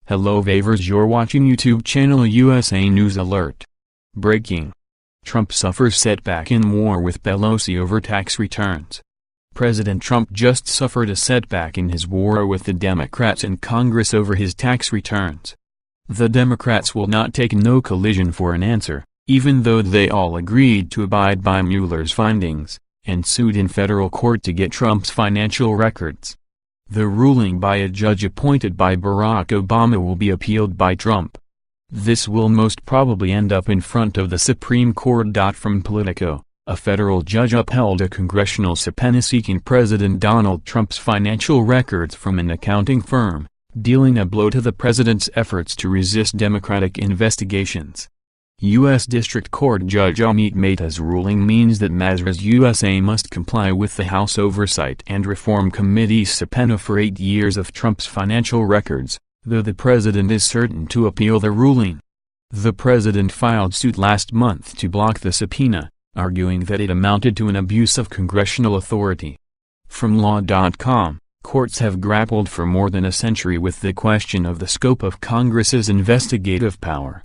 Hello Vavers, you're watching YouTube channel USA News Alert. Breaking. Trump suffers setback in war with Pelosi over tax returns. President Trump just suffered a setback in his war with the Democrats in Congress over his tax returns. The Democrats will not take no collision for an answer, even though they all agreed to abide by Mueller's findings, and sued in federal court to get Trump's financial records. The ruling by a judge appointed by Barack Obama will be appealed by Trump. This will most probably end up in front of the Supreme Court. From Politico, a federal judge upheld a congressional subpoena seeking President Donald Trump's financial records from an accounting firm, dealing a blow to the president's efforts to resist Democratic investigations. U.S. District Court Judge Amit Mehta's ruling means that Mazars USA must comply with the House Oversight and Reform Committee's subpoena for 8 years of Trump's financial records, though the president is certain to appeal the ruling. The president filed suit last month to block the subpoena, arguing that it amounted to an abuse of congressional authority. From Law.com, courts have grappled for more than a century with the question of the scope of Congress's investigative power.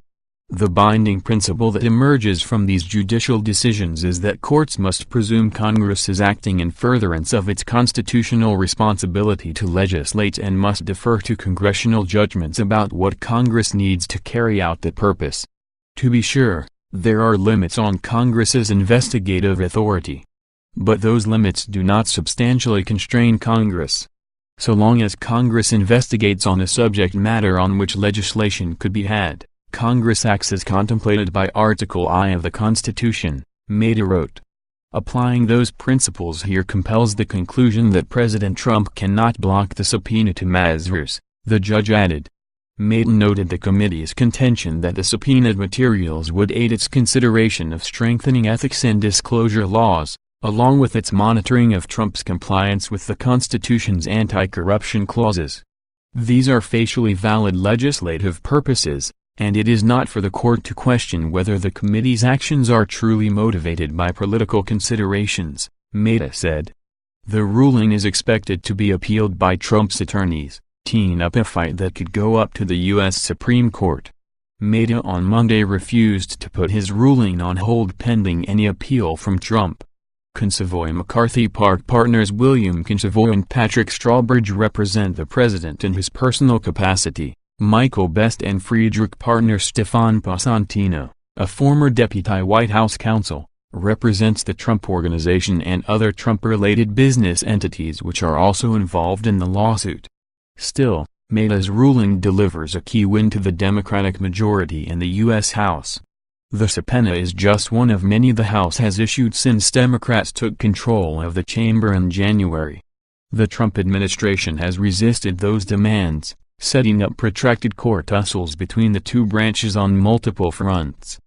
The binding principle that emerges from these judicial decisions is that courts must presume Congress is acting in furtherance of its constitutional responsibility to legislate and must defer to congressional judgments about what Congress needs to carry out that purpose. To be sure, there are limits on Congress's investigative authority. But those limits do not substantially constrain Congress. So long as Congress investigates on a subject matter on which legislation could be had, Congress acts as contemplated by Article I of the Constitution, Mehta wrote. Applying those principles here compels the conclusion that President Trump cannot block the subpoena to Mazars, the judge added. Mehta noted the committee's contention that the subpoenaed materials would aid its consideration of strengthening ethics and disclosure laws, along with its monitoring of Trump's compliance with the Constitution's anti-corruption clauses. These are facially valid legislative purposes, and it is not for the court to question whether the committee's actions are truly motivated by political considerations, Mehta said. The ruling is expected to be appealed by Trump's attorneys, teeing up a fight that could go up to the U.S. Supreme Court. Mehta on Monday refused to put his ruling on hold pending any appeal from Trump. Consovoy McCarthy Park partners William Consovoy and Patrick Strawbridge represent the president in his personal capacity. Michael Best and Friedrich partner Stefan Passantino, a former deputy White House counsel, represents the Trump Organization and other Trump-related business entities which are also involved in the lawsuit. Still, Mehta's ruling delivers a key win to the Democratic majority in the U.S. House. The subpoena is just one of many the House has issued since Democrats took control of the chamber in January. The Trump administration has resisted those demands, setting up protracted court tussles between the two branches on multiple fronts.